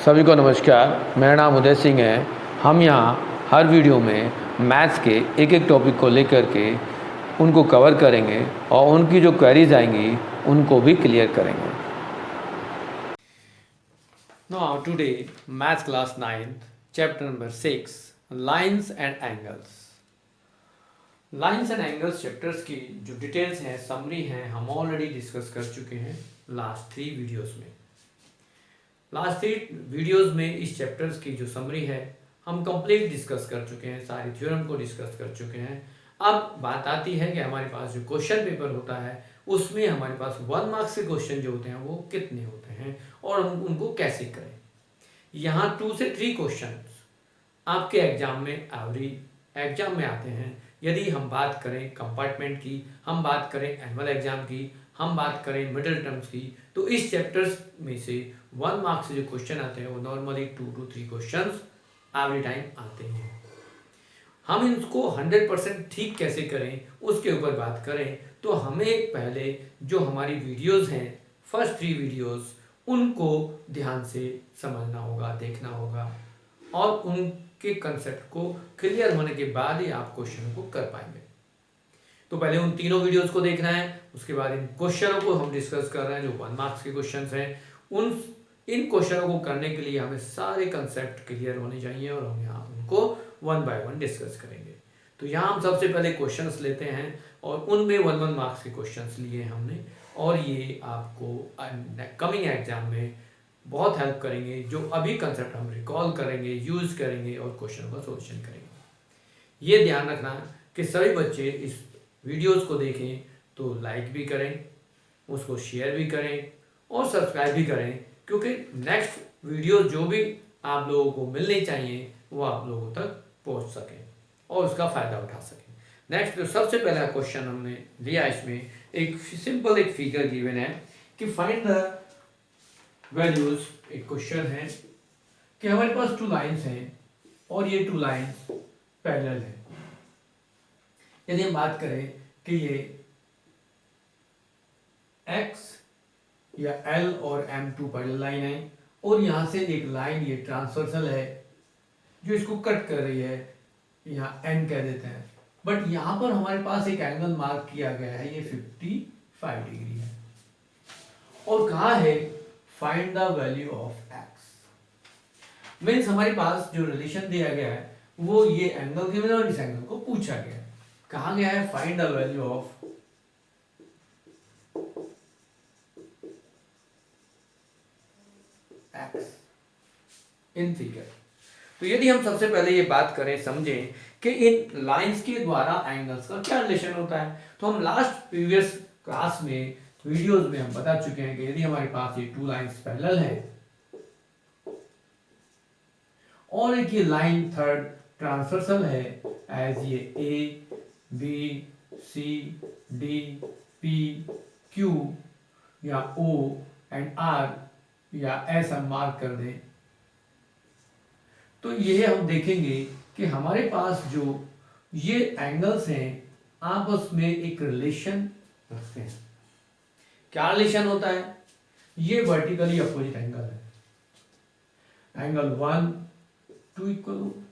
सभी को नमस्कार। मेरा नाम उदय सिंह है। हम यहाँ हर वीडियो में मैथ्स के एक एक टॉपिक को लेकर के उनको कवर करेंगे और उनकी जो क्वेरीज आएंगी उनको भी क्लियर करेंगे। Now today maths class 9th chapter number 6 lines and angles। Lines and angles chapters की जो डिटेल्स हैं, समरी हैं, हम ऑलरेडी डिस्कस कर चुके हैं लास्ट 3 वीडियोस में। लास्ट 3 वीडियोस में इस चैप्टर्स की जो समरी है हम कंप्लीट डिस्कस कर चुके हैं, सारी थ्योरम को डिस्कस कर चुके हैं। अब बात आती है कि हमारे पास जो क्वेश्चन पेपर होता है उसमें हमारे पास 1 मार्क्स के क्वेश्चन जो होते हैं वो कितने होते हैं और हम उनको कैसे करें। यहाँ 2 से 3 क्वेश्चन आपके एग्जाम में एग्जाम में आते हैं। यदि हम बात करें कंपार्टमेंट की, हम बात करें एनुअल एग्जाम की, हम बात करें मिडिल टर्म्स की, तो इस चैप्टर्स में से 1 मार्क्स से जो क्वेश्चन आते हैं वो normally 2 to 3 questions every time आते हैं। हम इनको 100% ठीक कैसे करें उसके ऊपर बात करें तो हमें पहले जो हमारी वीडियोस हैं, फर्स्ट 3 वीडियोस, उनको ध्यान से समझना होगा, देखना होगा और उनके कंसेप्ट को क्लियर होने के बाद ही आप क्वेश्चन को कर पाएंगे। तो पहले उन तीनों वीडियोस को देखना है, उसके बाद इन क्वेश्चनों को हम डिस्कस कर रहे हैं जो 1 मार्क्स के क्वेश्चंस हैं। इन क्वेश्चनों को करने के लिए हमें सारे कंसेप्ट क्लियर होने चाहिए और हम यहाँ उनको 1 by 1 डिस्कस करेंगे। तो यहाँ हम सबसे पहले क्वेश्चंस लेते हैं और उनमें 1 मार्क्स के क्वेश्चंस लिए हमने, और ये आपको कमिंग एग्जाम में बहुत हेल्प करेंगे। जो अभी कंसेप्ट हम रिकॉल करेंगे, यूज करेंगे और क्वेश्चन का सॉल्यूशन करेंगे। ये ध्यान रखना कि सभी बच्चे इस वीडियोस को देखें तो लाइक भी करें, उसको शेयर भी करें और सब्सक्राइब भी करें, क्योंकि नेक्स्ट वीडियो जो भी आप लोगों को मिलने चाहिए वो आप लोगों तक पहुंच सके और उसका फ़ायदा उठा सकें। नेक्स्ट जो सबसे पहला क्वेश्चन हमने लिया, इसमें एक सिंपल एक फिगर गिवन है कि फाइंड द वैल्यूज। एक क्वेश्चन है कि हमारे पास 2 लाइन्स हैं और ये 2 लाइन्स पैरेलल है। यदि हम बात करें कि ये x या L और M2 पैरेलल लाइन है और यहां से एक लाइन ये ट्रांसवर्सल है जो इसको कट कर रही है, यहाँ N कह देते हैं। बट यहां पर हमारे पास एक एंगल मार्क किया गया है, ये 55 डिग्री है और कहा है find the value of x। Means हमारे पास जो रिलेशन दिया गया है वो ये एंगल गिवन और इस एंगल को पूछा गया है। कहा गया है find the value of x in figure. तो यदि हम सबसे पहले ये बात करें, समझें कि इन लाइंस के द्वारा एंगल्स का क्या रिलेशन होता है, तो हम लास्ट प्रीवियस क्लास में वीडियोस में हम बता चुके हैं कि यदि हमारे पास ये 2 लाइंस पैरेलल हैं और एक ये लाइन थर्ड ट्रांसवर्सल है, एज ये A B C D P Q या O एंड R या S हम मार्क कर दें, तो ये हम देखेंगे कि हमारे पास जो ये एंगल्स हैं आपस में एक रिलेशन रखते हैं। क्या रिलेशन होता है? ये वर्टिकली अपोजिट एंगल है, एंगल 1 2 इक्वल होगा।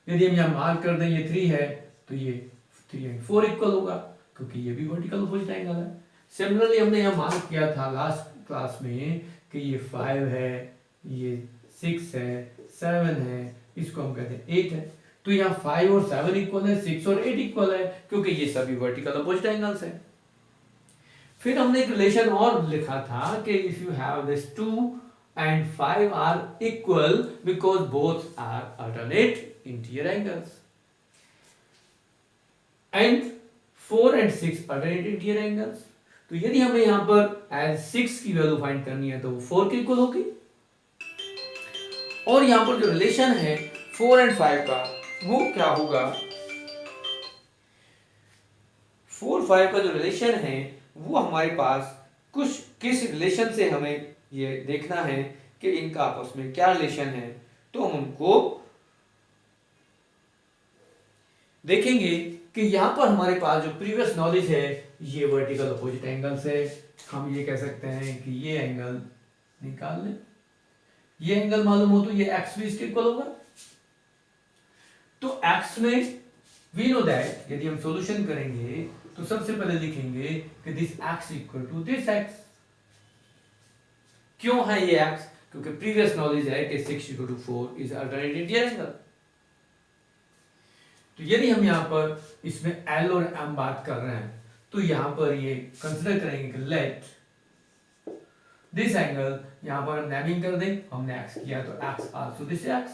यदि हम यहाँ मार्क कर दें ये 3 है तो ये 3 एंड 4 इक्वल होगा, क्योंकि ये भी वर्टिकल अपोजिट एंगल है। सिमिलरली हमने यहाँ मार्क किया था लास्ट क्लास में कि ये 5 है, ये 6 है, 7 है, इसको हम कहते हैं 8 है। तो यहाँ 5 और 7 इक्वल है, 6 और 8 इक्वल है, क्योंकि ये सभी वर्टिकल अपोजिट एंगल्स हैं। फिर हमने एक रिलेशन और लिखा था कि if you have this 2 and 5 are equal because both are alternate interior angles and 4 and 6 alternate interior angles। तो यदि हमें यहां पर as 6 की वैल्यू फाइंड करनी है तो वो 4 के इक्वल होगी, और यहां पर जो रिलेशन है 4 and 5 का वो क्या होगा, 4 5 का जो रिलेशन है वो हमारे पास कुछ किस रिलेशन से हमें ये देखना है कि इनका आपस में क्या रिलेशन है, तो हम उनको देखेंगे कि यहां पर हमारे पास जो प्रीवियस नॉलेज है ये वर्टिकल अपोजिट एंगल्स है। हम ये कह सकते हैं कि ये एंगल निकाल लें, ये एंगल मालूम हो तो ये एक्स भी इसके इक्वल होगा। तो एक्स में वी नो दैट, यदि हम सॉल्यूशन करेंगे तो सबसे पहले लिखेंगे कि this X equal to this X. क्यों है ये एक्स? क्योंकि प्रीवियस नॉलेज है कि 6 equal to 4 is alternate interior angle. तो यदि हम यहां पर इसमें एल और एम बात कर रहे हैं तो यहां पर ये कंसिडर करेंगे कि लेट दिस एंगल, यहां पर नेमिंग कर दें, हमने एक्स किया तो x also this x,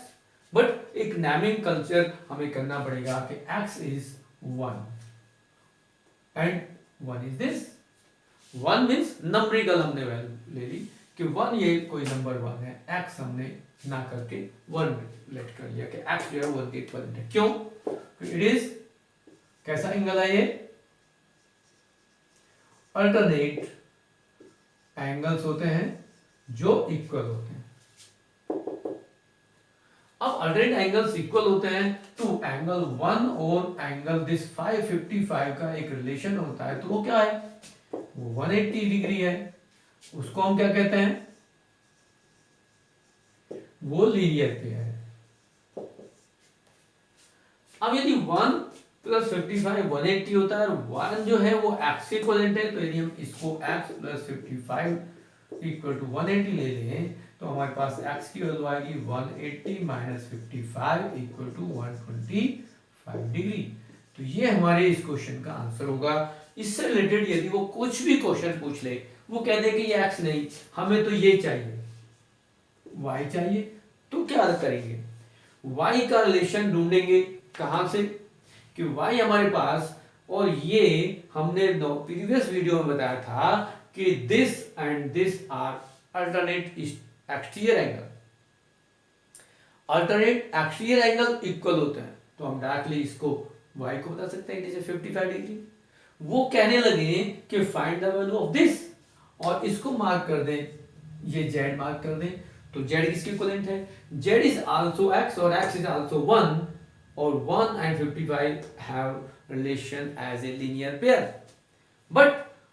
but एक नेमिंग कल्चर हमें करना पड़ेगा कि x is 1 and 1 is this. 1 means numerical हमने वैल्यू ले ली कि 1 ये कोई नंबर 1 है, एक्स हमने ना करके 1 लेट कर लिया कि एक्स जो है 1 के इक्वल है। क्यों? इट इज कैसा एंगल है ये? अल्टरनेट एंगल्स होते हैं जो इक्वल होते हैं। अब अल्टरनेट एंगल्स इक्वल होते हैं तो एंगल 1 और एंगल दिस 555 का एक रिलेशन होता है, तो वो क्या है? वो 180 डिग्री है। उसको हम क्या कहते हैं? वो लीनियर पेयर है। अब यदि 1 प्लस 55 180 होता है और 1 जो है वो x इक्वलेंट है, तो यदि हम इसको x प्लस 55 इक्वल टू 180 ले लें तो हमारे पास x की वैल्यू आएगी 180 माइनस 55 इक्वल टू 125 डिग्री। तो ये हमारे इस क्वेश्चन का आंसर होगा। इससे रिलेटेड यदि वो कुछ भी क्वेश्चन पूछ ले, वो कह दे कि ये x नहीं, हमें तो ये चाहिए, y चाहिए, तो क्या करेंगे? y का रिलेशन ढूंढेंगे। कहां से? कि y हमारे पास, और ये हमने प्रीवियस वीडियो में बताया था कि this and this are alternate exterior angle. Alternate exterior angle equal होते हैं, तो हम डायरेक्टली इसको y को बता सकते हैं जैसे 55 डिग्री। वो कहने लगे कि find the value of this, और इसको मार्क कर दें, ये z मार्क कर दें, तो z किसके इक्विवेलेंट है? z इज आल्सो x और x इज आल्सो 1, और 1 and 55 have relation as a linear pair. But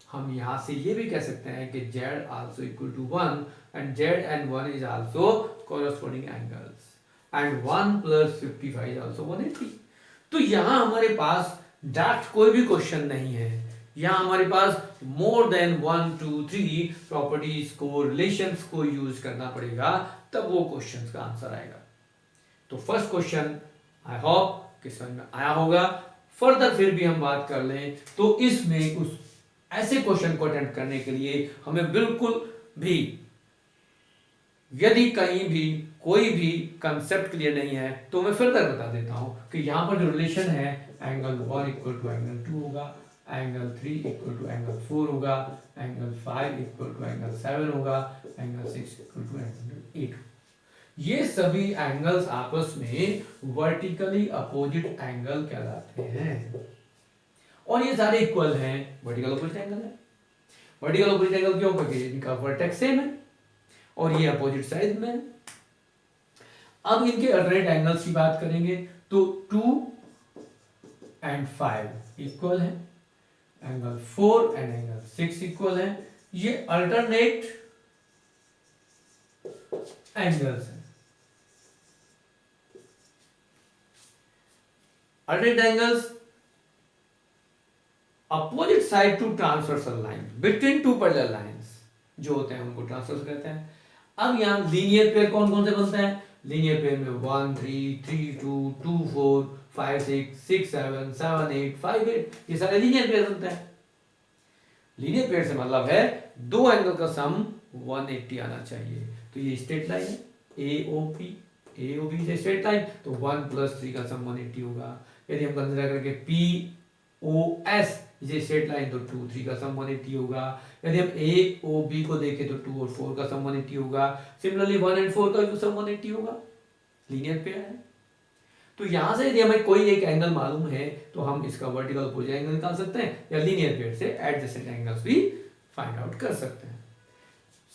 हम यहाँ से ये भी कह सकते हैं कि z also equal to 1 and z and 1 is also corresponding angles and 1 plus 55 is also 180. तो यहाँ हमारे पास डायरेक्ट कोई भी क्वेश्चन नहीं है, यहाँ हमारे पास मोर देन 1 2 3 प्रॉपर्टीज को, रिलेशंस को यूज करना पड़ेगा, तब वो क्वेश्चन का आंसर आएगा। तो फर्स्ट क्वेश्चन आई होप कि समझ में आया होगा। फर्दर फिर भी हम बात कर लें तो इसमें उस ऐसे क्वेश्चन को अटेम्प्ट करने के लिए हमें बिल्कुल भी, यदि कहीं भी कोई भी कंसेप्ट क्लियर नहीं है तो मैं फर्दर बता देता हूं कि यहां पर जो रिलेशन है, एंगल 1 इक्वल टू एंगल 2 होगा, एंगल 3 इक्वल टू एंगल 4 होगा, एंगल 5 इक्वल टू एंगल 7 होगा, एंगल 6 इक्वल टू एंगल 8। ये सभी एंगल्स आपस में वर्टिकली अपोजिट एंगल कहलाते हैं, और ये सारे इक्वल हैं, वर्टिकल अपोजिट एंगल है। वर्टिकल अपोजिट एंगल क्यों? क्योंकि इनका वर्टेक्स सेम है और ये अपोजिट साइड में है। अब इनके अल्टरनेट एंगल्स की बात करेंगे तो 2 and 5 इक्वल है, एंगल 4 and एंगल 6 इक्वल है। ये अल्टरनेट एंगल्स हैं। Alternate angles opposite side to transversal line between two parallel lines जो होते हैं उनको ट्रांसवर्स कहते हैं। अब यहाँ लीनियर पेयर कौन कौन से बनते हैं? लीनियर पेयर में 1 3 3 2 2 4 5 6 6 7 7 8 5 8 ये सारे लीनियर पेयर बनते हैं। लीनियर पेयर से मतलब है दो एंगल का सम 180 आना चाहिए। तो ये स्ट्रेट लाइन है AOP, AOP से स्ट्रेट लाइन, तो 1 + 3 का सम 180 होगा। यदि हम कंसीडर करके POS ये स्ट्रेट लाइन, तो 2 3 का सम 180 होगा। यदि हम AOB को देखें तो 2 और 4 का सम 180 होगा। सिमिलरली 1 और 4 का भी सम 180 होगा। लीनियर पेयर है। तो यहां से यदि हमें कोई एक एंगल मालूम है तो हम इसका वर्टिकल अपोजिट एंगल निकाल सकते हैं, या लीनियर पेयर से एडजेसेंट एंगल्स भी फाइंड आउट कर सकते हैं।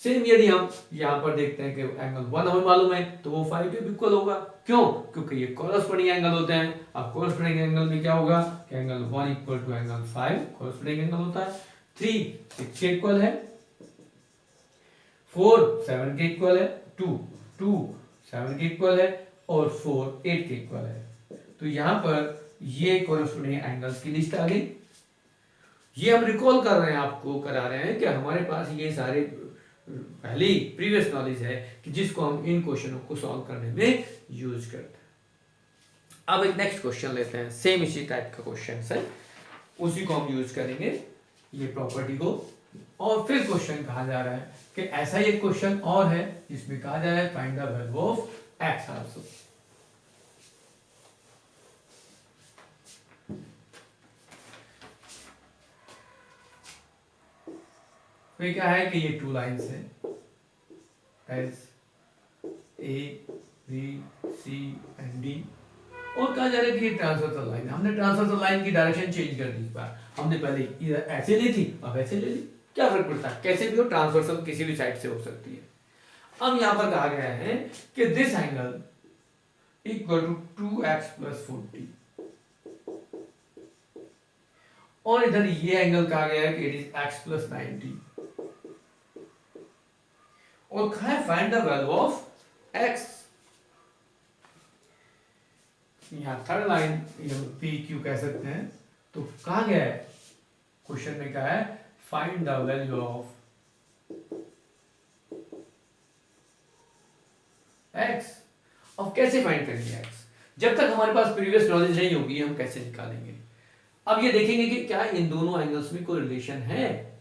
सेम यदि हम यहाँ पर देखते हैं कि एंगल 1 हमें मालूम है तो वो 5 के इक्वल होगा। क्यों? क्योंकि ये कॉरस्पॉन्डिंग एंगल होते हैं। अब कॉरस्पॉन्डिंग एंगल में क्या होगा कि angle 1 equal to angle 5 corresponding angle होता है। 3 6 के इक्वल है, 4 7 के इक्वल है, 2 2 7 के इक्वल है और 4 8 के इक्वल है। तो यहाँ पर ये कॉरस्पॉन्डिंग एंगल्स की लिस्ट आ गई। ये हम रिकॉल कर रहे हैं, आपको करा रहे हैं कि हमारे पास ये सारे पहले ही प्रीवियस नॉलेज है कि जिसको हम इन क्वेश्चनों को सॉल्व करने में यूज करते हैं। अब एक नेक्स्ट क्वेश्चन लेते हैं, सेम इसी टाइप का क्वेश्चन है, उसी को हम यूज करेंगे ये प्रॉपर्टी को। और फिर क्वेश्चन कहा जा रहा है कि ऐसा ही एक क्वेश्चन और है जिसमें कहा जा रहा है find the value of X also. तो क्या है कि ये टू लाइंस है as A B C and D, और कहा जा रहा है कि ये ट्रांसवर्सल लाइन। हमने ट्रांसवर्सल लाइन की डायरेक्शन चेंज कर दी। इस बार हमने पहले इधर ऐसे ली थी, अब ऐसे ले ली, क्या फर्क पड़ता है, कैसे भी हो ट्रांसवर्सल किसी भी साइड से हो सकती है। अब यहां पर कहा गया है कि this angle equal to 2x + 40, और इधर ये एंगल कहा गया है कि इट इज x + 90, और कहा है find the value of x। यहां थर्ड लाइन पी क्यू कह सकते हैं। तो कहा गया है क्वेश्चन में कहा है find the value of x। अब कैसे फाइंड करेंगे x? जब तक हमारे पास प्रीवियस नॉलेज नहीं होगी हम कैसे निकालेंगे। अब ये देखेंगे कि क्या इन दोनों एंगल्स में कोई रिलेशन है।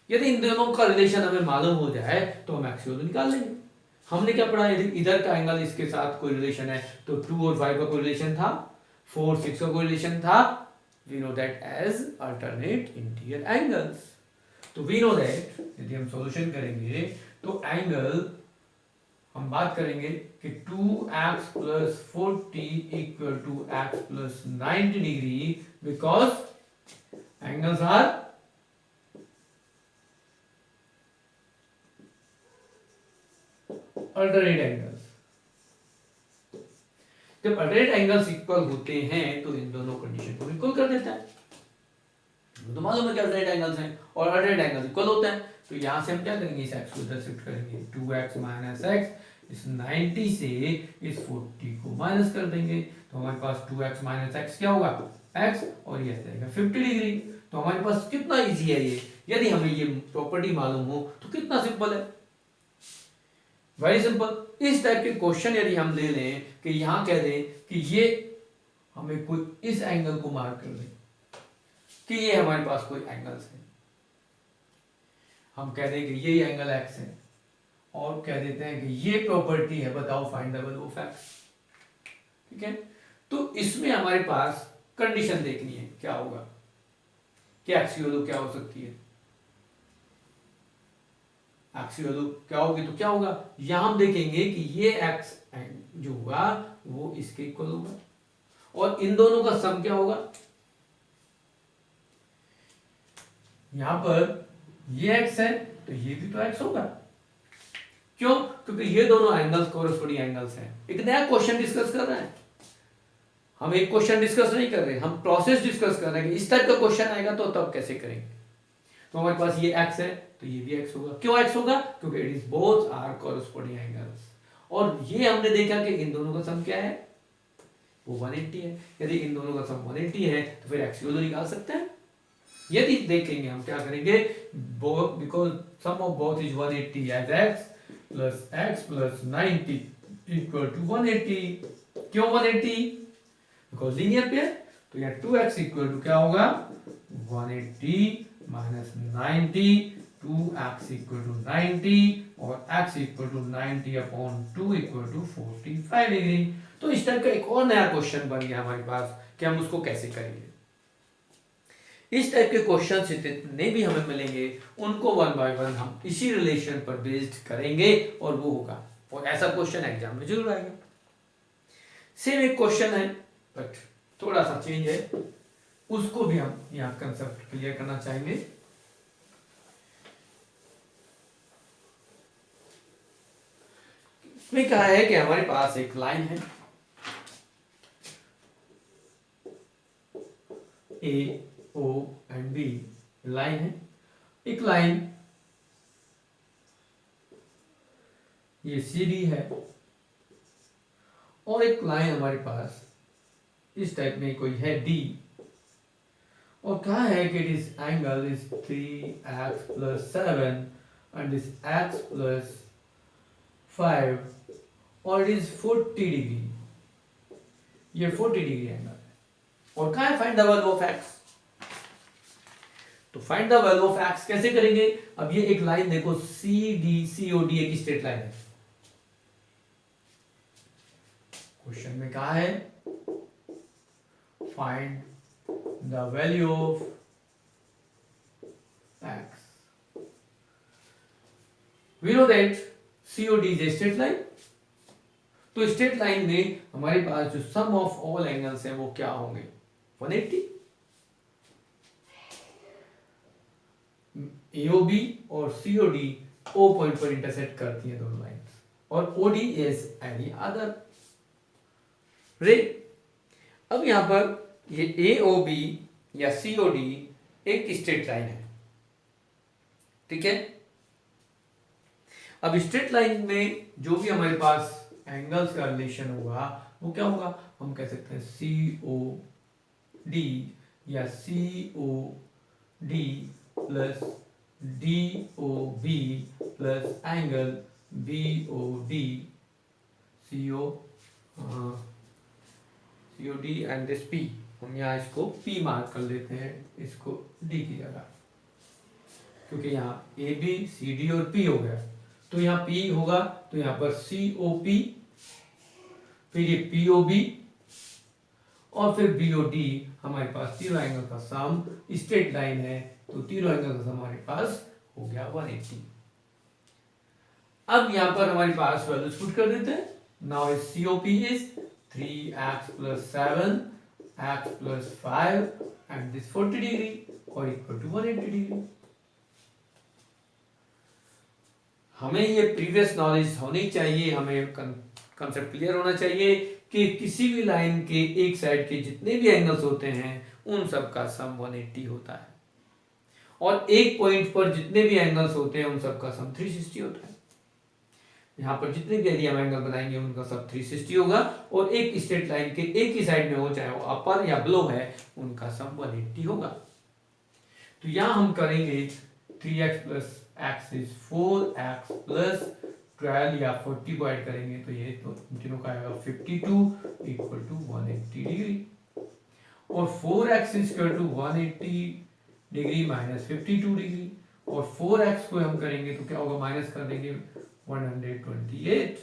यदि इन दोनों का रिलेशन हमें मालूम हो जाए तो हम x निकाल लेंगे। हमने क्या पढ़ा, यदि इधर का एंगल इसके साथ कोई रिलेशन है तो 2 और 5 का कोई रिलेशन था, 4 6 का कोई रिलेशन था। We know that as alternate interior angles. तो वी नो दैट यदि हम सॉल्यूशन करेंगे तो एंगल हम बात करेंगे कि 2x + 40 = x + 90 degree, because angles are alternate angles. जब अल्टरनेट एंगल्स इक्वल होते हैं तो इन दोनों कंडीशन को इक्वल कर देता है। तो मालूम है कि अल्टरनेट एंगल्स हैं और अल्टरनेट एंगल्स इक्वल होते हैं। तो यहां से हम क्या करेंगे, इस x को इधर शिफ्ट करेंगे, 2x - x इस 90 से इस 40 को माइनस कर देंगे। तो हमारे पास 2x - x क्या होगा, x, और ये जाएगा 50 डिग्री। तो हमारे पास कितना इजी है ये। यदि हमें ये प्रॉपर्टी मालूम हो तो कितना सिंपल है, वेरी सिंपल। इस टाइप के क्वेश्चन यदि हम ले लें कि यहां कह दें कि ये हमें कोई इस एंगल को मार्क कर दें कि ये हमारे पास कोई एंगल्स है, हम कह दें कि ये एंगल x है और कह देते हैं कि ये प्रॉपर्टी है, बताओ find the value of x। ठीक है, तो इसमें हमारे पास कंडीशन देखनी है क्या होगा, कि x की वैल्यू क्या हो सकती है। x की वैल्यू क्या होगी तो क्या होगा, यहां हम देखेंगे कि ये x जो होगा वो इसके इक्वल होगा और इन दोनों का सम क्या होगा। यहां पर ये x है तो ये भी तो x होगा। क्यों, क्योंकि ये दोनों एंगल्स कोरस्पोंडिंग एंगल्स हैं। एक नया क्वेश्चन डिस्कस कर रहे हैं हम, एक क्वेश्चन डिस्कस नहीं कर रहे, हम प्रोसेस डिस्कस कर रहे हैं कि इस टाइप का क्वेश्चन आएगा तो तब कैसे करेंगे। तो हमारे पास ये x है तो ये भी x होगा। क्यों x होगा, क्योंकि it is both are corresponding angles. और ये हमने देखा कि इन दोनों का सम क्या है, वो 180 है। यदि इन दोनों का सम 180 है तो फिर x की वैल्यू निकाल सकते हैं। यदि देखेंगे हम क्या करेंगे, because sum of both is 180 as x + 90 = 180। क्यों 180, बिकॉज लीनियर पेयर। तो यहाँ 2x = क्या होगा, 180 - 90, 2x = 90 और x = 90/2 = 45 डिग्री। तो इस टाइप का एक और नया क्वेश्चन बन गया हमारे पास कि हम उसको कैसे करेंगे। इस टाइप के क्वेश्चन जितने भी हमें मिलेंगे उनको 1 बाय 1 हम इसी रिलेशन पर बेस्ड करेंगे और वो होगा, और ऐसा क्वेश्चन एग्जाम में जरूर आएगा। सेम एक क्वेश्चन है बट थोड़ा सा चेंज है, उसको भी हम यहाँ कंसेप्ट क्लियर करना चाहेंगे। इसमें कहा है कि हमारे पास एक लाइन है ए ओ एंड बी, लाइन है। एक लाइन ये सी डी है और एक लाइन हमारे पास इस टाइप में कोई है डी, और कहा है कि this angle is 3x + 7 and this x + 5 और इट इज 40 डिग्री, ये 40 डिग्री एंगल है। और कहा है find the value of x, तो find the value of x कैसे करेंगे? अब ये एक लाइन देखो COD एक स्ट्रेट लाइन है। क्वेश्चन में कहा है find the value of x, we know that COD is a straight line, तो स्ट्रेट लाइन में हमारे पास जो सम ऑफ ऑल एंगल्स हैं वो क्या होंगे? 180। AOB और COD O पॉइंट पर इंटरसेक्ट करती हैं दोनों लाइंस, और OD इज एनी अदर रे। अब यहां पर ये AOB या COD एक स्ट्रेट लाइन है, ठीक है। अब स्ट्रेट लाइन में जो भी हमारे पास एंगल्स का रिलेशन होगा वो क्या होगा? हम कह सकते हैं COD या COD plus DOB plus angle BOD, COD and this P, हम यहाँ इसको P मार्क कर लेते हैं, इसको D की जगह, क्योंकि यहाँ AB CD और P हो गया, तो यहाँ P होगा, तो यहाँ पर COP, फिर ये POB और फिर BOD। हमारे पास तीनों एंगल का सम स्ट्रेट लाइन है, तो तीनों एंगल का सम हमारे पास हो गया 180। अब यहां पर हमारे पास वैल्यूज पुट कर देते हैं। Now is COP is 3x + 7 x + 5 and this 40 degree और इक्वल टू 180 डिग्री। हमें ये प्रीवियस नॉलेज होनी चाहिए, हमें कंसेप्ट क्लियर होना चाहिए कि किसी भी लाइन के एक साइड के जितने भी एंगल्स होते हैं उन सब का सम 180 होता है, और एक पॉइंट पर जितने भी एंगल्स होते हैं उन सब का सम 360 होता है। यहाँ पर जितने भी यदि हम एंगल बनाएंगे उनका सब 360 होगा, और एक स्ट्रेट लाइन के एक ही साइड में हो, चाहे वो अपर या बिलो है, उनका सम 180 होगा। तो यहाँ हम करेंगे 3x + x इज 4x + 12 या 40 को ऐड करेंगे तो ये तो तीनों का आएगा 52 इक्वल टू 180 डिग्री, और 4x = 180 डिग्री माइनस 52 डिग्री, और 4x को हम करेंगे तो क्या होगा? माइनस कर देंगे 128।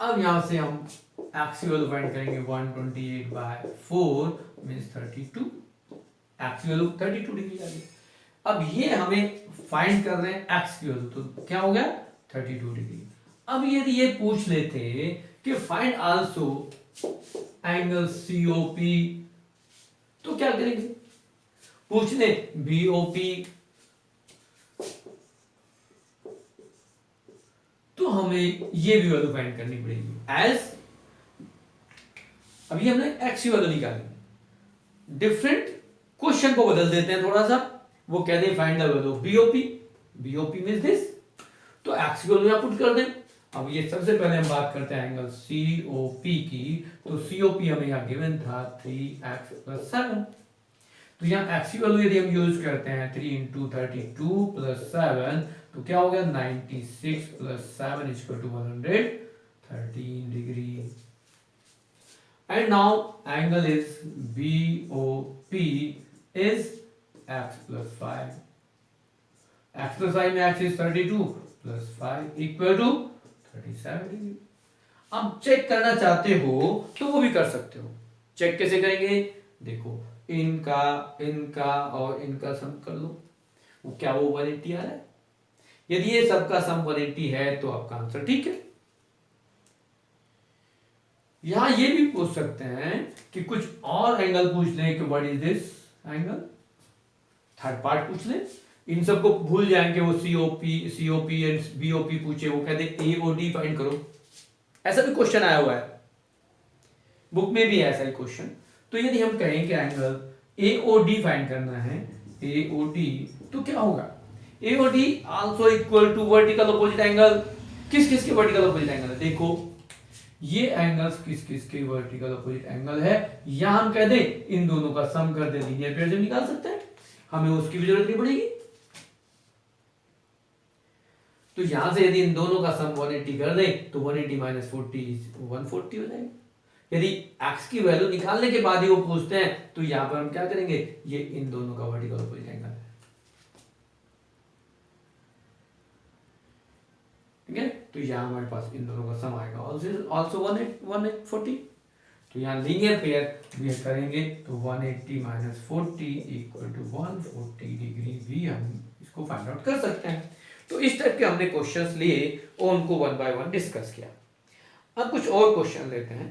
अब यहां से हम x की वैल्यू फाइंड करेंगे 128/4 मींस 32, x की वैल्यू 32 डिग्री आ गई। अब ये हमें फाइंड कर रहे हैं x की वैल्यू, तो क्या हो गया? 32 डिग्री। अब यदि ये पूछ लेते कि फाइंड आल्सो एंगल COP, तो क्या करेंगे? पूछ ले BOP, तो हमें ये भी वैल्यू फाइंड करनी पड़ेगी एज, अभी हमने x की वैल्यू निकाली, डिफरेंट क्वेश्चन को बदल देते हैं थोड़ा सा, वो कहते हैं find the value of BOP means this, तो x की वैल्यू यहां पुट कर दें। अब ये सबसे पहले हम बात करते हैं एंगल COP की, तो COP हमें यहाँ गिवन था 3x + 7, तो यहाँ x की वैल्यू यदि हम यूज करते हैं 3 × 32 + 7, तो क्या हो गया? 96 + 7 = 113 degree. And now angle is BOP is x + 5, x + 5 में x is 32 + 5 equal to 37 degree. अब चेक करना चाहते हो तो वो भी कर सकते हो। चेक कैसे करेंगे? देखो, इनका और इनका सम कर लो, वो क्या वो 180 आ रहा है? यदि ये सबका सम 180 है तो आपका आंसर ठीक है। यहां ये भी पूछ सकते हैं कि कुछ और एंगल पूछ लें कि what is this angle, third part पूछ ले, इन सबको भूल जाएंगे, वो COP एंड BOP पूछे, वो कहते AOD फाइंड करो, ऐसा भी क्वेश्चन आया हुआ है, बुक में भी है ऐसा ही क्वेश्चन। तो यदि हम कहें कि एंगल AOD फाइंड करना है, AOD, तो क्या होगा? AOD also equal to vertical opposite angle. किस किस के वर्टिकल अपोजिट एंगल है? देखो, ये एंगल्स किस किस के वर्टिकल अपोजिट एंगल है, या हम कह दें इन दोनों का सम कर दे, लीनियर पेयर से निकाल सकते हैं, हमें उसकी भी जरूरत नहीं पड़ेगी। तो यहां से यदि इन दोनों का सम 180 कर दें तो 180 माइनस 40 140 हो जाएगा। यदि x की वैल्यू निकालने के बाद ही वो पूछते हैं तो यहां पर हम क्या करेंगे, ये इन दोनों का वर्टिकल अपोजिट एंगल है, ठीक है। तो यहां हमारे पास इन दोनों का सम आएगा ऑल्सो 140। तो यहाँ लीनियर पेयर भी करेंगे तो 180 माइनस 40 इक्वल टू 140 डिग्री भी हम इसको फाइंड आउट कर सकते हैं। तो इस टाइप के हमने क्वेश्चंस लिए और उनको वन बाय वन डिस्कस किया। अब कुछ और क्वेश्चन लेते हैं।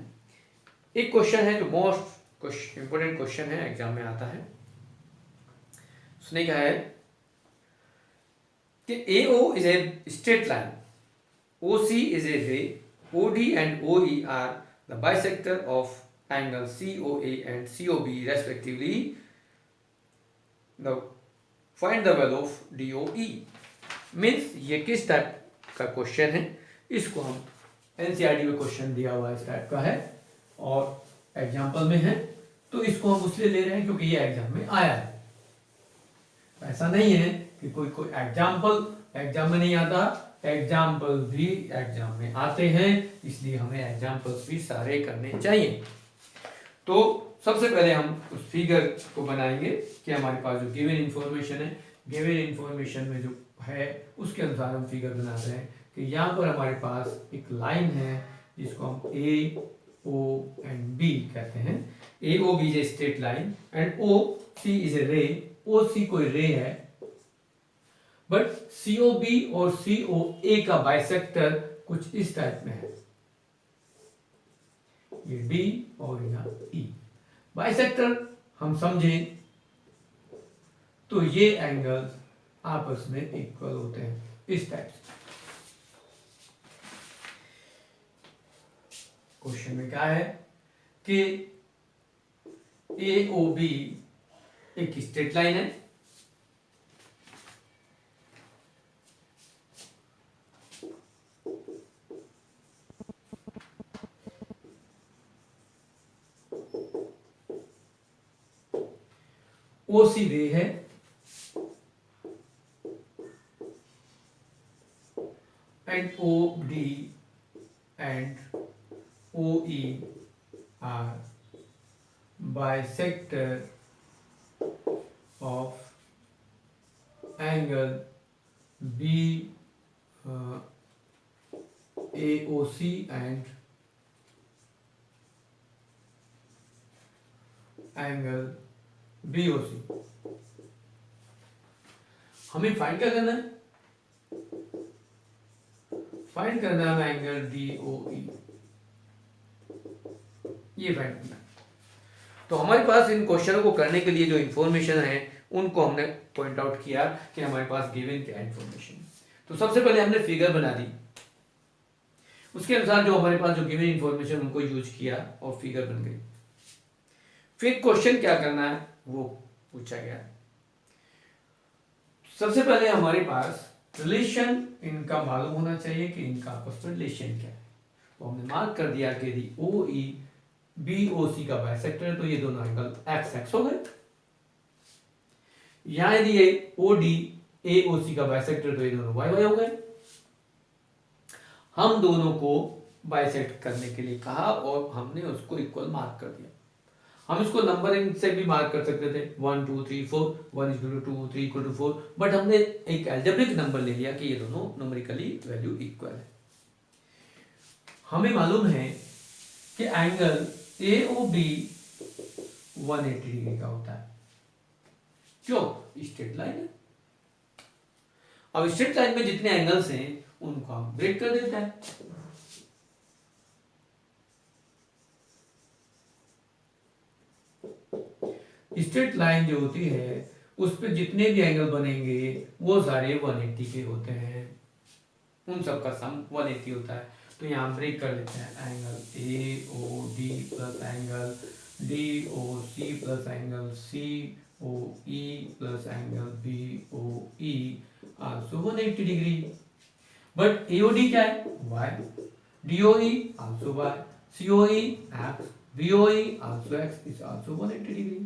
एक क्वेश्चन है जो मोस्ट इंपोर्टेंट क्वेश्चन है, एग्जाम में आता है। उसने कहा है कि AO is a straight line, OC is a ray, OD and OE are the bisector of angle COA and COB respectively. Now find the value of DOE. Means ये किस टाइप का क्वेश्चन है, इसको हम NCERT में question दिया हुआ इस टाइप का है और एग्जाम्पल में है, तो इसको हम उसलिए ले रहे हैं क्योंकि ये एग्जाम में आया है। ऐसा नहीं है कि कोई एग्जाम्पल एग्जाम में नहीं आता, एग्जाम्पल भी एग्जाम में आते हैं, इसलिए हमें एग्जाम्पल्स भी सारे करने चाहिए। तो सबसे पहले हम उस फिगर को बनाएंगे कि हमारे पास जो गिवन इंफॉर्मेशन है, गिवन इंफॉर्मेशन में जो है उसके अनुसार हम फिगर बनाते हैं कि यहाँ पर हमारे पास एक लाइन है जिसको हम A O एंड B कहते हैं। AOB is a straight line and OC is a रे, OC कोई रे है, बट COB और COA का बाइसेक्टर कुछ इस टाइप में है, ये D और यहाँ E। बाइसेक्टर हम समझें तो ये एंगल्स आपस में इक्वल होते हैं इस टाइप से। क्वेश्चन में क्या है कि AOB एक स्ट्रेट लाइन है, OC रे है and OD and OE are bisector of angle B AOC and angle BOC। हमें फाइंड क्या करना है, फाइंड करना है एंगल DOE, ये फाइंड करना है। तो हमारे पास इन क्वेश्चनों को करने के लिए जो इन्फॉर्मेशन है उनको हमने पॉइंट आउट किया कि हमारे पास गिवन क्या इन्फॉर्मेशन। तो सबसे पहले हमने फिगर बना दी, उसके अनुसार जो हमारे पास जो गिवन इन्फॉर्मेशन उनको यूज किया और फिगर बन गई। फिर क्वेश्चन क्या करना है वो पूछा गया। सबसे पहले हमारे पास रिलेशन इनका मालूम होना चाहिए कि इनका आपस में रिलेशन क्या है। तो हमने मार्क कर दिया कि यदि OE BOC का बाइसेक्टर है तो ये दोनों एंगल एक्स एक्स हो गए। यहां यदि ये OD AOC का बाइसेक्टर तो ये दोनों वाई वाई हो गए। हम दोनों को बाइसेक्ट करने के लिए कहा और हमने उसको इक्वल मार्क कर दिया। हम इसको नंबरिंग से भी मार्क कर सकते थे 1 2 3 4, 1 = 2 3 = 4, बट हमने एक एल्जेब्रिक नंबर ले लिया कि ये दोनों न्यूमेरिकली वैल्यू इक्वल है। हमें मालूम है कि एंगल AOB 180 डिग्री का होता है, क्यों, स्ट्रेट लाइन है। अब स्ट्रेट लाइन में जितने एंगल्स हैं उनको हम ब्रेक कर देते हैं। स्ट्रेट लाइन जो होती है उस पे जितने भी एंगल बनेंगे वो सारे 180 के होते हैं, उन सब का सम 180 होता है। तो यहाँ ब्रेक कर लेते हैं, angle AOD plus angle DOC plus angle COE plus angle BOE also 180 degree. But AOD क्या है, y, DOE also y, COE x, BOE also x is also 180 degree.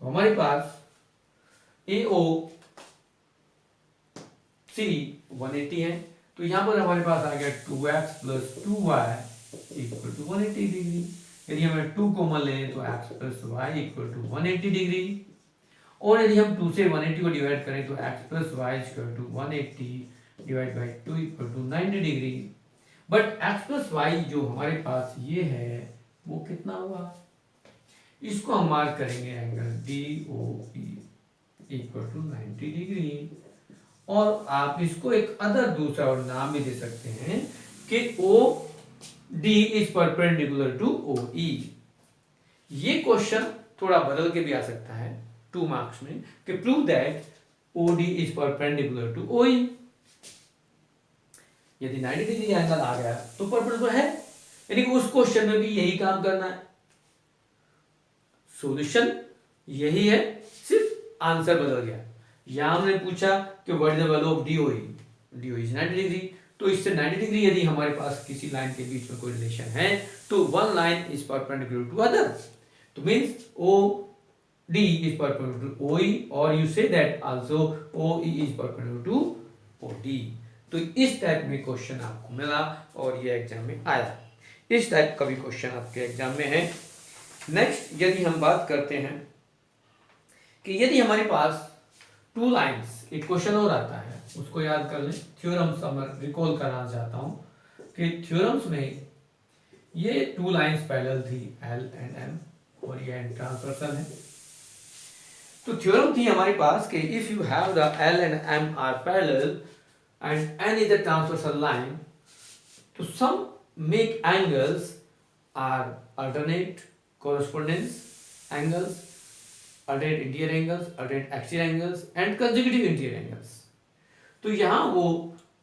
हमारे पास AOC 180 है, तो यहाँ पर हमारे पास आ गया 2x plus 2y equal to 180 degree. यदि हमें 2 कॉमन लें तो x plus Y equal to 180 degree, और यदि हम 2 से 180 को डिवाइड करें तो x plus Y equal to 180 divide by 2 equal to 90 degree. But x plus Y जो हमारे पास ये है वो कितना हुआ, इसको हम मार्क करेंगे angle DOE equal to 90 degree, और आप इसको एक अदर दूसरा और नाम भी दे सकते हैं कि OD is perpendicular to OE। ये क्वेश्चन थोड़ा बदल के भी आ सकता है 2 मार्क्स में कि prove that OD is perpendicular to OE। यदि 90 डिग्री एंगल आ गया तो परपेंडिकुलर है, यानी कि उस क्वेश्चन में भी यही काम करना है। सॉल्यूशन यही है, सिर्फ आंसर बदल गया। यहां हमने पूछा कि what is the value of DOE, DOE is 90 degree, तो इससे 90 डिग्री यदि हमारे पास किसी लाइन के बीच में कोई रिलेशन है तो one line is perpendicular to other, तो means OD is perpendicular to OE, और you say that also OE is perpendicular to OD। तो इस टाइप में क्वेश्चन आपको मिला और ये एग्जाम में आया। इस टाइप का भी क्वेश्चन आपके एग्जाम में है। नेक्स्ट यदि हम बात करते हैं कि यदि हमारे पास 2 लाइंस, एक क्वेश्चन और आता है उसको याद कर लें, थ्योरम्स मैं रिकॉल कराना चाहता हूं कि थ्योरम्स में ये 2 लाइंस पैरेलल थी L एंड M, और ये ट्रांसवर्सल है। तो थ्योरम थी हमारे पास कि if you have the L and M are parallel and N is a transversal line, तो some make angles are alternate correspondence angles, alternate interior angles, alternate exterior angles and consecutive interior angles। तो यहाँ वो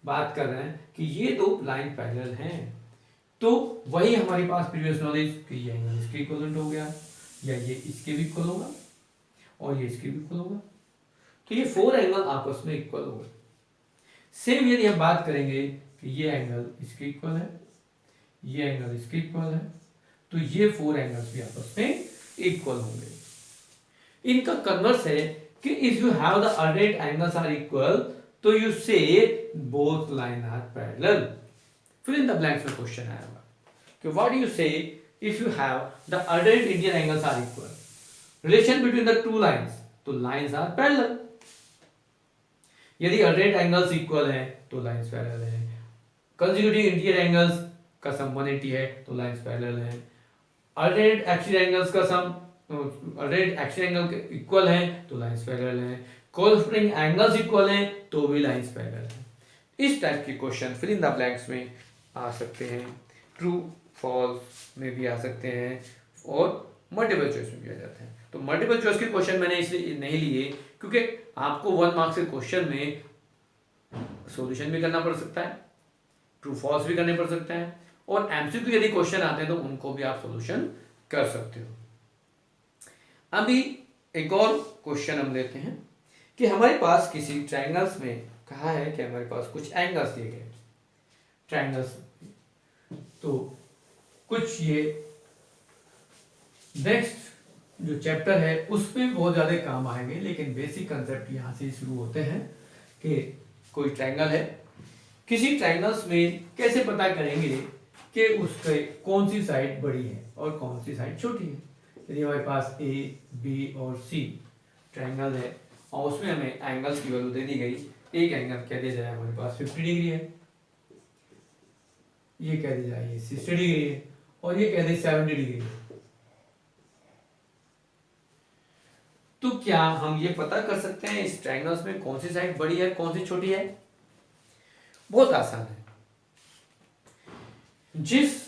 बात कर रहे हैं कि ये दो लाइन पैरेलल हैं, तो वही हमारे पास प्रीवियस नॉलेज कि ये एंगल इसके इक्वलेंट हो गया, या ये इसके भी इक्वल होगा और ये इसके भी इक्वल होगा, तो ये 4 एंगल आपस में इक्वल हो गए। सेम यदि हम बात करेंगे कि ये एंगल इसके इक्वल है, ये एंगल इसके इक्वल है, तो ये 4 एंगल्स भी आपस में इक्वल होंगे। इनका कन्वर्स है कि if you have the alternate angles are equal तो you say both line are parallel. फिर इन द ब्लैंक्स में क्वेश्चन आएगा कि what you say if you have the alternate interior angles are equal, relation between the 2 lines, तो lines are parallel. यदि alternate angles equal हैं तो lines parallel हैं, consecutive interior angles का sum 180 है तो लाइंस पैरेलल हैं, ऑर्डिनेट एक्सियल एंगल्स का sum alternate exterior angle equal हैं तो लाइंस पैरेलल हैं, कोरेस्पोंडिंग एंगल्स इक्वल हैं तो भी लाइंस पैरेलल हैं। इस टाइप के question fill in the blanks में आ सकते हैं, ट्रू फॉल्स में भी आ सकते हैं और मल्टीपल चॉइस में भी आ जाते हैं। तो मल्टीपल चॉइस के क्वेश्चन मैंने इसलिए नहीं लिए क्योंकि आपको 1 मार्क्स के क्वेश्चन में सॉल्यूशन भी करना पड़ सकता है, ट्रू फॉल्स भी करने पड़ सकते हैं, और एमसीक्यू यदि क्वेश्चन आते हैं तो उनको भी आप सॉल्यूशन कर सकते हो। अभी एक और क्वेश्चन हम लेते हैं कि हमारे पास किसी ट्रायंगल्स में कहा है कि हमारे पास कुछ एंगल्स दिए गए ट्रायंगल्स, तो कुछ ये नेक्स्ट जो चैप्टर है उसमें बहुत ज़्यादा काम आएंगे, लेकिन बेसिक कंसेप्ट यहाँ से शुरू होते हैं कि कोई ट्रायंगल है, किसी ट्रायंगल्स में कैसे पता करेंगे कि उसके कौन सी साइड बड़ी है और कौन सी साइड छोटी है। यदि हमारे पास A, B और C ट्रायंगल है और उसमें हमें एंगल्स की वैल्यू दे दी गई, एक एंगल कह दिया जाए हमारे पास 50 डिग्री है, ये कह दिया जाए ये 60 डिग्री है, और ये कह दिया 70 डिग्री है, तो क्या हम ये पता कर सकते हैं इस ट्रायंगल्स में कौन सी साइड बड़ी है कौन सी छोटी है? बहुत आसान है। जिस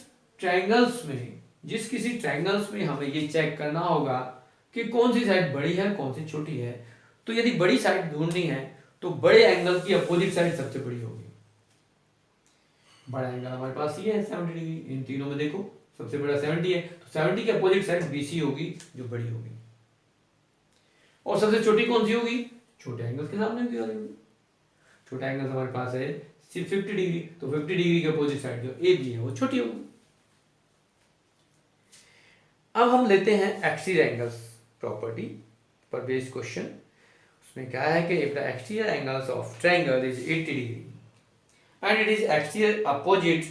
किसी ट्रायंगल्स में हमें ये चेक करना होगा कि कौन सी साइड बड़ी है कौन सी छोटी है, तो यदि बड़ी साइड ढूंढनी है तो बड़े एंगल की अपोजिट साइड सबसे बड़ी होगी। बड़ा एंगल हमारे पास ये है 70 डिग्री, इन तीनों में देखो सबसे बड़ा 70 है, तो 70 की अपोजिट साइड BC होगी जो बड़ी होगी, और सबसे छोटी कौन सी होगी? छोटे एंगल के सामने की होगी। छोटा एंगल हमारे पास है सिर्फ 50 डिग्री, तो 50 डिग्री के अपोजिट साइड जो ए बी है वो छोटी होगी। अब हम लेते हैं एक्सटीरियर एंगल्स प्रॉपर्टी पर बेस्ड क्वेश्चन। उसमें क्या है कि if the exterior angles of triangle is 80 degree and it is exterior opposite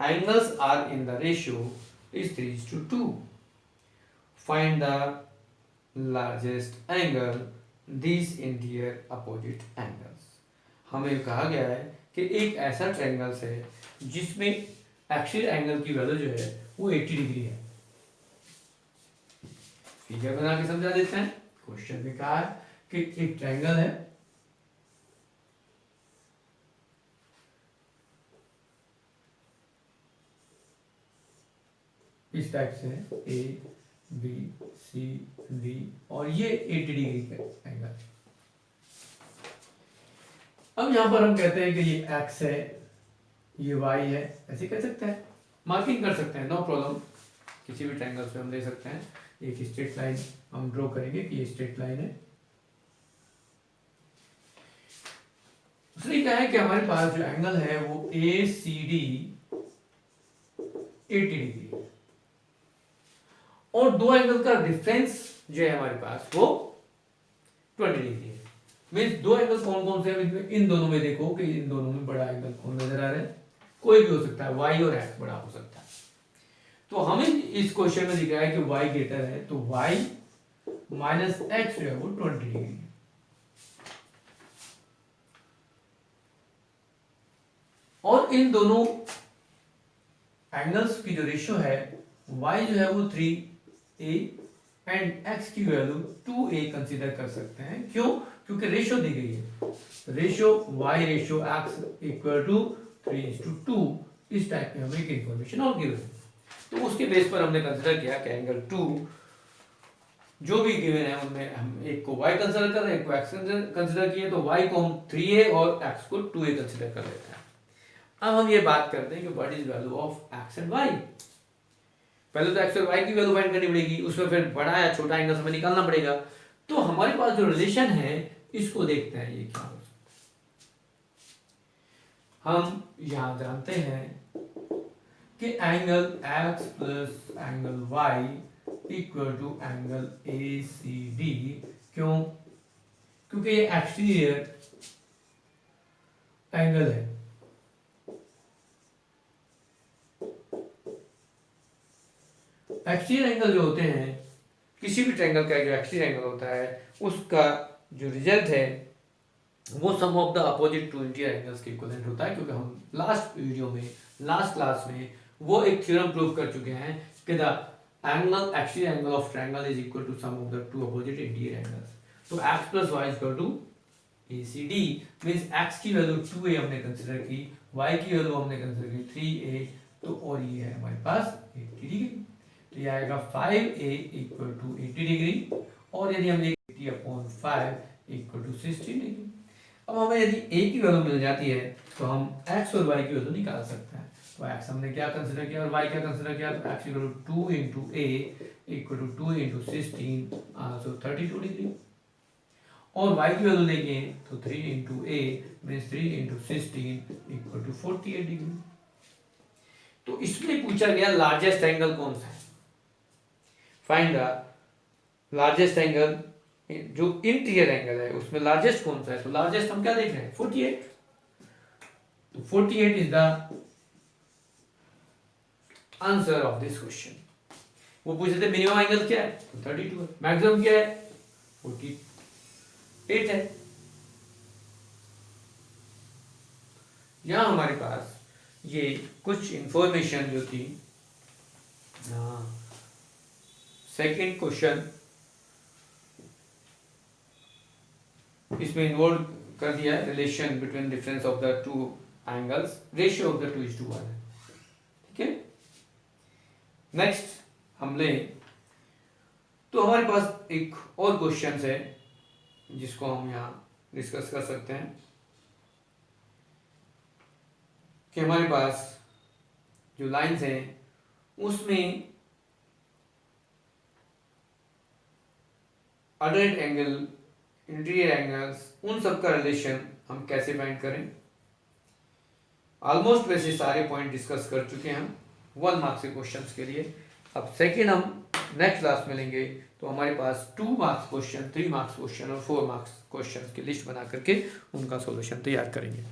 angles are in the ratio is 3:2. Find the largest angle these interior opposite angles. हमें कहा गया है कि एक ऐसा ट्रायंगल है जिसमें एक्सियल एंगल की वैल्यू जो है वो 80 डिग्री है। फिगर बना के समझा देते हैं। क्वेश्चन में कहा है कि एक ट्रायंगल है, इस टाइप से ए बी सी डी और ये 80 डिग्री का एंगल। अब यहां पर हम कहते हैं कि ये एक्स है, ये वाई है, ऐसे कह सकते हैं, मार्किंग कर सकते हैं, नो प्रॉब्लम। किसी भी ट्रायंगल पे हम ले सकते हैं। एक स्ट्रेट लाइन हम ड्रॉ करेंगे कि ये स्ट्रेट लाइन है। दूसरी क्या है कि हमारे पास जो एंगल है वो ए सी डी 80 डिग्री है और दो एंगल का डिफरेंस जो है हमारे पास वो 20 डिग्री है। मीन्स दो एंगल कौन कौन से हैं? इन दोनों में देखो कि इन दोनों में बड़ा एंगल कौन नजर आ रहा है। कोई भी हो सकता है, y और x बड़ा हो सकता है। तो हमें इस क्वेश्चन में दिख रहा है कि y ग्रेटर है, तो y माइनस एक्स जो है वो 20 डिग्री है। और इन दोनों एंगल्स की जो रेशियो है, y जो है वो 3a एंड x की वैल्यू 2a कंसीडर कर सकते हैं। क्यों? क्योंकि रेशियो दी गई है। Ratio y ratio x equal to 3:2। इस टाइप में हमें एक इंफॉर्मेशन और गिवन है, तो उसके बेस पर हमने कंसीडर किया कि एंगल 2 जो भी गिवन है उनमें हम एक को y कंसीडर कर रहे हैं, एक को x कंसीडर किए, तो y को हम 3a और x को 2a कंसीडर कर लेते हैं। अब हम ये बात करते हैं कि what is value of x and y। पहले तो x और y की वैल्यू फाइंड करनी पड़ेगी, उसमें फिर बड़ा या छोटा एंगल हमें निकालना पड़ेगा। तो हमारे पास जो रिलेशन है इसको देखते हैं ये क्या हो सकता है। हम यहां जानते हैं कि angle x plus angle y equal to angle ACD। क्यों? क्योंकि ये एक्सटीरियर एंगल है। एक्सटीरियर एंगल जो होते हैं, किसी भी ट्रायंगल का जो एक्सटीरियर एंगल होता है उसका जो रिजल्ट है वो sum of the opposite to interior angles के इक्विवेलेंट होता है। क्योंकि हम लास्ट वीडियो में, लास्ट क्लास में वो एक थ्योरम प्रूव कर चुके हैं कि the angle exterior angle of triangle is equal to sum of the two opposite interior angles. तो x plus Y equal to ACD means x की वैल्यू 2a हमने कंसीडर की, y की वैल्यू हमने कंसीडर की 3a, तो और ये है हमारे पास 80 डिग्री। तो ये आएगा 5a इक्वल टू 80 डिग्री और यदि हम 80/5 इक्वल टू 60 डिग्री। अब हमें यदि a की वैल्यू मिल जाती है तो हम x और y की वैल्यू निकाल सकते हैं। तो x हमने क्या कंसीडर किया और y क्या कंसीडर किया, तो x equal to 2 into a equal to 2 into 16 so 32 degree और y की वैल्यू लेंगे तो 3 into a means 3 into 16 equal to 48 degree. तो इसमें पूछा गया लार्जेस्ट एंगल कौन सा है। फाइंड द लार्जेस्ट एंगल, जो इंटीरियर एंगल है उसमें लार्जेस्ट कौन सा है। तो लार्जेस्ट हम क्या देख रहे हैं 48। तो 48 is the answer of this question. वो पूछे थे मिनिमम एंगल क्या है, तो 32 है। मैक्सिमम क्या है, 48 है। यहां हमारे पास ये कुछ इंफॉर्मेशन जो थी, सेकंड क्वेश्चन इसमें इन्वॉल्व कर दिया relation between difference of the two angles, ratio of the 2:1 है। ठीक है, नेक्स्ट हम ले तो हमारे पास एक और क्वेश्चन है जिसको हम यहाँ डिस्कस कर सकते हैं कि हमारे पास जो लाइंस हैं उसमें अडल्ट एंगल, इंटीरियर एंगल्स, उन सब का रिलेशन हम कैसे फाइंड करें। ऑलमोस्ट वैसे सारे पॉइंट डिस्कस कर चुके हैं हम 1 मार्क्स के क्वेश्चंस के लिए। अब सेकेंड हम नेक्स्ट क्लास में लेंगे तो हमारे पास 2 मार्क्स क्वेश्चन, 3 मार्क्स क्वेश्चन और 4 मार्क्स क्वेश्चन की लिस्ट बना करके उनका सॉल्यूशन तैयार करेंगे।